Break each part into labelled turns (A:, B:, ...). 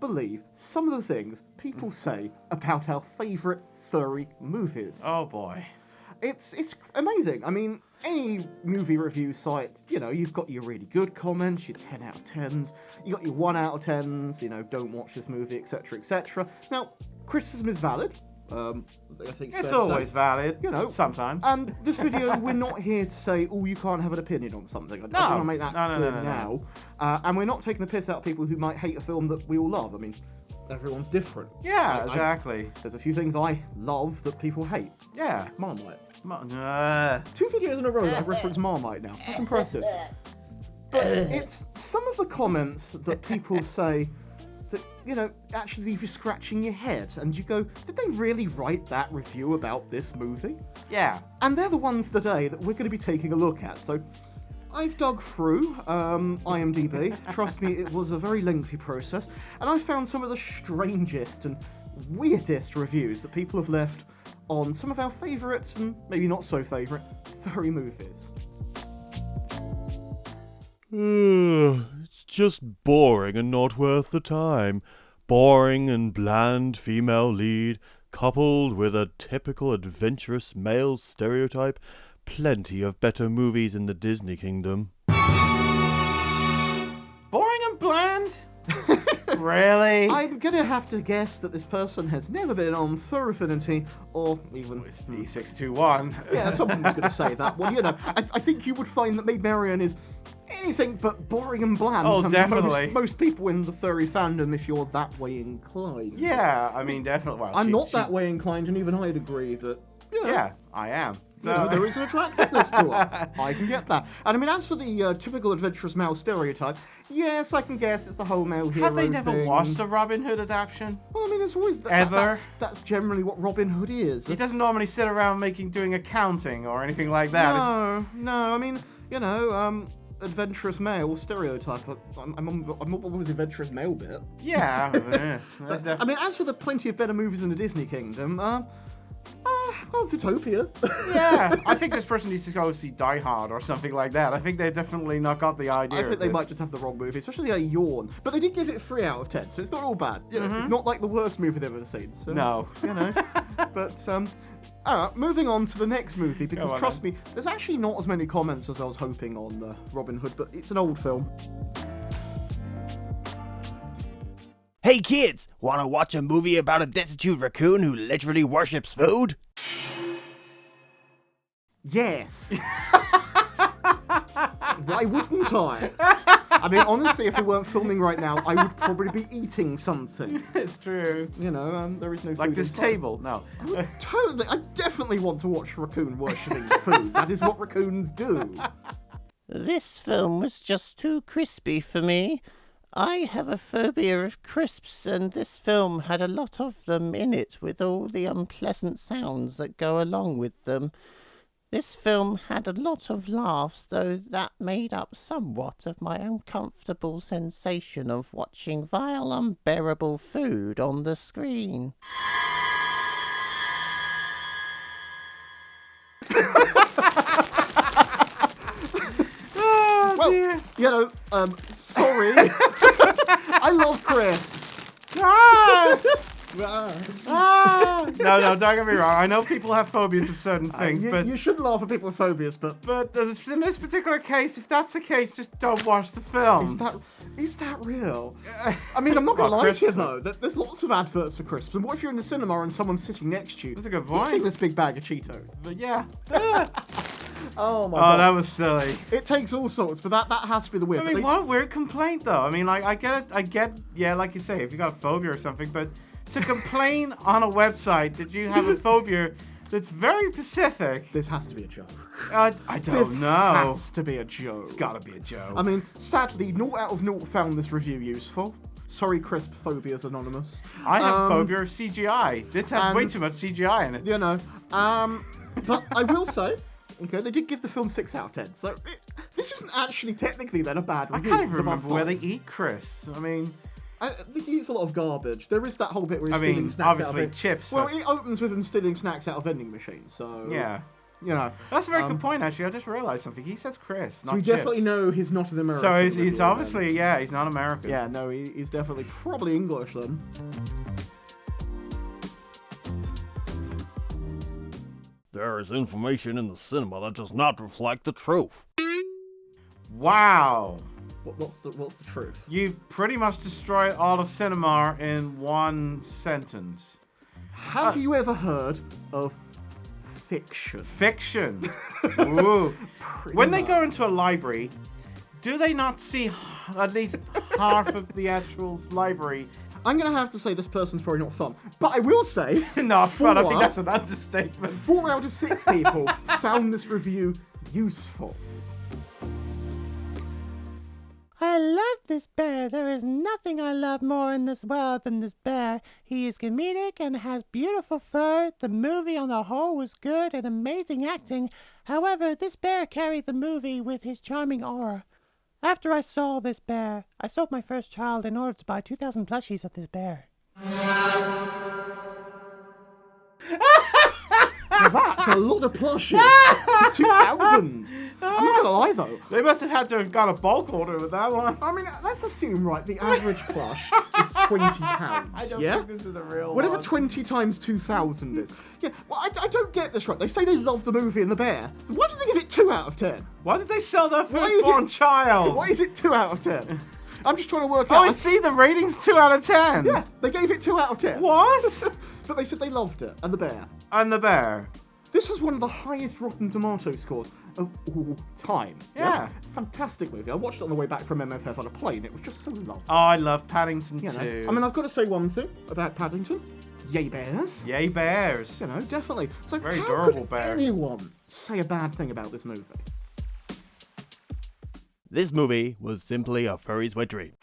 A: Believe some of the things people say about our favourite furry movies.
B: Oh boy.
A: It's amazing. I mean, any movie review site, you've got your really good comments, your 10 out of 10s, you got your 1 out of 10s, don't watch this movie, etc., etc. Now, criticism is valid. I think
B: it's always valid, sometimes.
A: And this video, we're not here to say, you can't have an opinion on something. I just want to make that clear now. And we're not taking the piss out of people who might hate a film that we all love. I mean, everyone's different.
B: Yeah, exactly.
A: There's a few things I love that people hate.
B: Yeah.
A: Marmite.
B: 2
A: videos in a row that I've referenced Marmite now. That's impressive. But it's some of the comments that people say that, actually leave you scratching your head. And you go, did they really write that review about this movie?
B: Yeah.
A: And they're the ones today that we're going to be taking a look at. So I've dug through IMDb. Trust me, it was a very lengthy process. And I found some of the strangest and weirdest reviews that people have left on some of our favourites and maybe not so favourite furry movies.
C: It's just boring and not worth the time. Boring and bland female lead, coupled with a typical adventurous male stereotype. Plenty of better movies in the Disney Kingdom.
B: Boring and bland? Really?
A: I'm going to have to guess that this person has never been on Fur Affinity or even...
B: It's V621.
A: Yeah, someone's going to say that one. I think you would find that MaleLion is anything but boring and bland.
B: Oh, definitely.
A: Most people in the furry fandom, if you're that way inclined.
B: Yeah, I mean, definitely. Well,
A: I'm not that way inclined, and even I'd agree that...
B: Yeah, I am.
A: There is an attractiveness to it. I can get that. And I mean, as for the typical adventurous male stereotype, yes, I can guess it's the whole male hero
B: Have they never
A: thing.
B: watched a Robin Hood adaptation?
A: Well, I mean, it's always... That's generally what Robin Hood is.
B: He doesn't normally sit around doing accounting or anything like that.
A: No, I mean, adventurous male stereotype. I'm on with the adventurous male bit.
B: Yeah.
A: I mean, as for the plenty of better movies in the Disney Kingdom, well, Zootopia.
B: Yeah, I think this person needs to go see Die Hard or something like that. I think they definitely not got the idea.
A: I think they might just have the wrong movie, especially a Yawn. But they did give it 3 out of 10, so it's not all bad. It's not like the worst movie they've ever seen. So,
B: no.
A: But, alright, moving on to the next movie, because trust me, there's actually not as many comments as I was hoping on Robin Hood, but it's an old film.
D: Hey kids, wanna watch a movie about a destitute raccoon who literally worships food?
A: Yes. Why wouldn't I? I mean, honestly, if we weren't filming right now, I would probably be eating something.
B: It's true.
A: There is no food.
B: Like this table? No.
A: Totally. I definitely want to watch a raccoon worshipping food. That is what raccoons do.
E: This film was just too crispy for me. I have a phobia of crisps, and this film had a lot of them in it, with all the unpleasant sounds that go along with them. This film had a lot of laughs, though that made up somewhat of my uncomfortable sensation of watching vile, unbearable food on the screen.
A: Well, sorry. I love crisps.
B: No, don't get me wrong. I know people have phobias of certain things, but...
A: You should laugh at people with phobias, but...
B: But in this particular case, if that's the case, just don't watch the film.
A: Is that real? I mean, I'm not going to lie to you, though. There's lots of adverts for crisps, and what if you're in the cinema and someone's sitting next to you?
B: That's a good point.
A: Eating this big bag of Cheetos.
B: But yeah.
A: Oh my god.
B: Oh, that was silly.
A: It takes all sorts, but that has to be the weird.
B: I mean, what a weird complaint, though. I mean, like, I get, yeah, like you say, if you got a phobia or something, but to complain on a website that you have a phobia that's very specific.
A: This has to be a joke.
B: I don't know.
A: This has to be a joke.
B: It's gotta be a joke.
A: I mean, sadly, 0 out of 0 found this review useful. Sorry, Crisp Phobias Anonymous.
B: I have a phobia of CGI. This has way too much CGI in it.
A: But I will say, okay, they did give the film 6 out of 10, so this isn't actually technically then a bad
B: I
A: review.
B: can't even remember where they eat crisps. I mean,
A: They use a lot of garbage. There is that whole bit where he's
B: I mean,
A: stealing snacks out of
B: obviously
A: it.
B: chips.
A: Well,
B: but-
A: it opens with him stealing snacks out of vending machines, so...
B: yeah.
A: You know.
B: That's a very good point, actually. I just realised something. He says crisps,
A: So
B: not
A: we
B: chips.
A: definitely know he's not an American.
B: So he's
A: reviewer,
B: obviously,
A: then.
B: yeah, he's not American.
A: Yeah, no, he's definitely probably English then.
C: There is information in the cinema that does not reflect the truth.
B: Wow.
A: What's the truth?
B: You pretty much destroyed all of cinema in one sentence.
A: Have you ever heard of fiction?
B: Fiction. Ooh. When they
A: much.
B: go into a library, do they not see at least half of the actual library?
A: I'm going to have to say this person's probably not fun, but I will say
B: No, but I think
A: Four.
B: that's an understatement.
A: 4 out of 6 people found this review useful.
E: I love this bear. There is nothing I love more in this world than this bear. He is comedic and has beautiful fur. The movie on the whole was good and amazing acting. However, this bear carried the movie with his charming aura. After I saw this bear, I sold my first child in order to buy 2,000 plushies of this bear.
A: Now that's a lot of plushes. 2,000. I'm not going to lie though.
B: They must have had to have got a bulk order with that one.
A: I mean, let's assume, right, the average plush is £20.
B: I don't
A: yeah?
B: think this is the real
A: Whatever
B: one.
A: 20 times 2,000 is. Yeah, well, I don't get this right. They say they love the movie and the bear. Why did they give it 2 out of 10?
B: Why did they sell their
A: Why is
B: firstborn
A: it-
B: child?
A: Why is it 2 out of 10? I'm just trying to work
B: Oh,
A: out.
B: I see the rating's 2 out of 10.
A: Yeah, they gave it 2 out of 10.
B: What?
A: But they said they loved it, and the bear.
B: And the bear.
A: This has one of the highest Rotten Tomato scores of all time.
B: Yeah.
A: Fantastic movie. I watched it on the way back from MFF on a plane. It was just so lovely.
B: Oh, I love Paddington
A: You know,
B: too.
A: I mean, I've got to say one thing about Paddington. Yay bears.
B: Yay bears.
A: You know, definitely. So
B: Very
A: how
B: durable
A: could
B: bear.
A: anyone say a bad thing about this movie?
C: This movie was simply a furry's wet dream.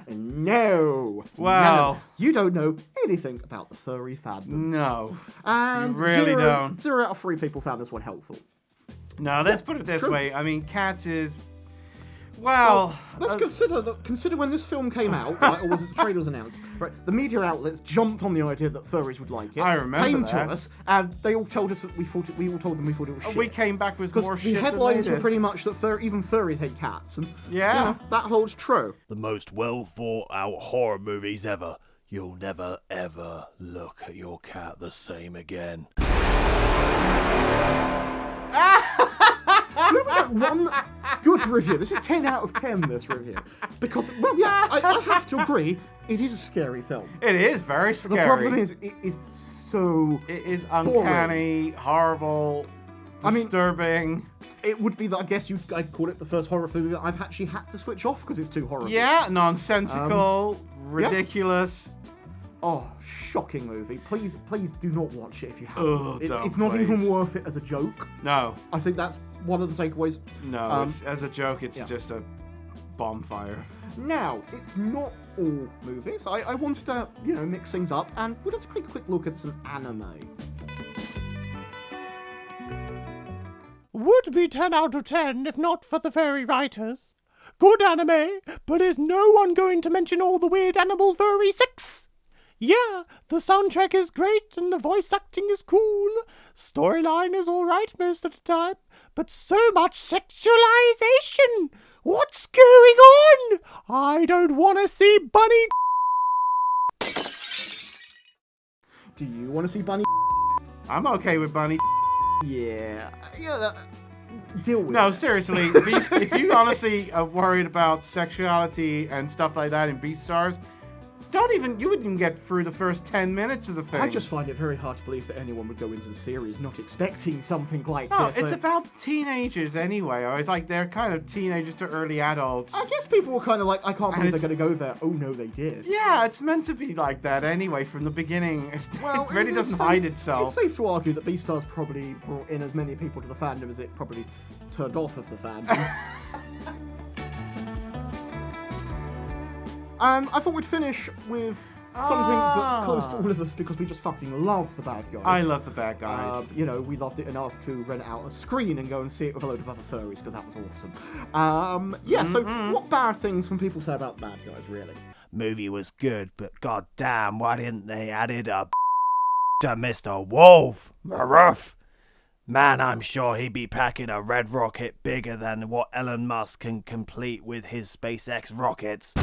A: No.
B: Wow.
A: No. You don't know anything about the furry fandom.
B: No.
A: And
B: You really don't.
A: 0 out of 3 people found this one helpful.
B: No, let's put it this
A: true.
B: way. I mean, Cats is... Well...
A: Let's consider when this film came out, right, or was it the trailer was announced, right? The media outlets jumped on the idea that furries would like it.
B: I remember
A: came
B: that.
A: to us, and they all told us that we all told them we thought it was shit.
B: we came back with more
A: Because the
B: shit
A: headlines
B: than
A: were
B: they
A: pretty much that even furries hate cats, and
B: Yeah.
A: you know, that holds true.
C: The most well thought out horror movies ever. You'll never ever look at your cat the same again.
A: One good review. This is 10 out of 10, this review. Because, well, yeah, I have to agree, it is a scary film.
B: It is very scary.
A: The problem is, it is so...
B: It is uncanny, horrible,
A: I mean-
B: disturbing.
A: It would be that, I guess I'd call it the first horror film that I've actually had to switch off because it's too horrible.
B: Yeah, nonsensical, ridiculous.
A: Oh, shocking movie. Please do not watch it if you haven't.
B: Oh, don't,
A: it's not
B: please.
A: even worth it as a joke.
B: No,
A: I think that's one of the takeaways.
B: no. As a joke, it's
A: yeah.
B: just a bonfire.
A: Now, it's not all movies. I wanted to, mix things up, and we'd like to take a quick look at some anime.
E: Would be 10 out of 10 if not for the furry writers. Good anime, but is no one going to mention all the weird animal furry sex? Yeah, the soundtrack is great and the voice acting is cool. Storyline is alright most of the time, but so much sexualization! What's going on? I don't want to see bunny.
A: Do you want to see Bunny?
B: I'm okay with Bunny.
A: Yeah. Deal with
B: No,
A: it.
B: seriously, if you honestly are worried about sexuality and stuff like that in Beastars, you wouldn't even get through the first 10 minutes of the thing.
A: I just find it very hard to believe that anyone would go into the series not expecting something like
B: No,
A: this.
B: it's about teenagers anyway. Or it's like they're kind of teenagers to early adults.
A: I guess people were kind of like, I can't believe
B: it's-
A: they're going to go there. Oh no, they did.
B: Yeah, it's meant to be like that anyway from the beginning. It really doesn't hide itself.
A: It's safe to argue that Beastars probably brought in as many people to the fandom as it probably turned off of the fandom. I thought we'd finish with Something that's close to all of us because we just fucking love the bad guys.
B: I love the bad guys.
A: You know, we loved it enough to rent out a screen and go and see it with a load of other furries because that was awesome. So what bad things can people say about the bad guys, really?
D: Movie was good, but goddamn, why didn't they added a to Mr. Wolf? Ruff. Man, I'm sure he'd be packing a red rocket bigger than what Elon Musk can complete with his SpaceX rockets.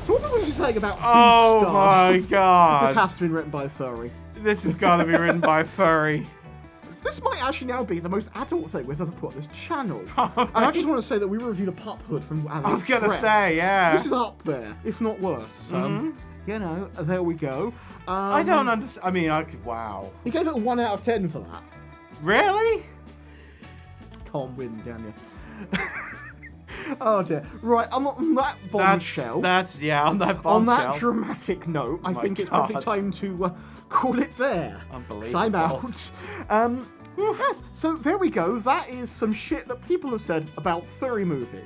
A: So what was you saying about
B: Oh
A: Beastar?
B: my
A: This
B: god.
A: has to be written by a furry.
B: This has got to be written by Furry.
A: This might actually now be the most adult thing we've ever put on this channel. And I just want to say that we reviewed a pup hood from AliExpress.
B: I was going to say, yeah.
A: This is up there, if not worse. You know, there we go.
B: I don't understand. I mean, wow.
A: He gave it a 1 out of 10 for that.
B: Really?
A: Can't win, can you? Oh dear. Right, on that bombshell.
B: On that
A: On
B: bombshell.
A: that dramatic note, I
B: my
A: think it's
B: God.
A: probably time to call it there.
B: Unbelievable.
A: Sign out. Yes, so there we go. That is some shit that people have said about furry movies.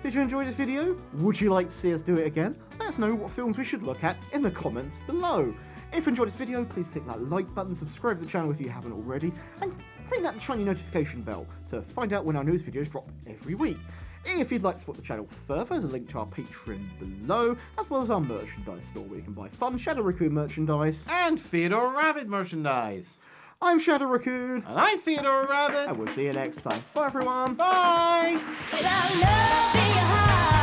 A: Did you enjoy this video? Would you like to see us do it again? Let us know what films we should look at in the comments below. If you enjoyed this video, please click that like button, subscribe to the channel if you haven't already, and ring that shiny notification bell to find out when our news videos drop every week. If you'd like to support the channel further, there's a link to our Patreon below, as well as our merchandise store where you can buy fun Shadow Raccoon merchandise.
B: And Theodore Rabbit merchandise.
A: I'm Shadow Raccoon,
B: And I'm Theodore Rabbit.
A: and we'll see you next time. Bye everyone!
B: Bye!
F: Without love in your heart.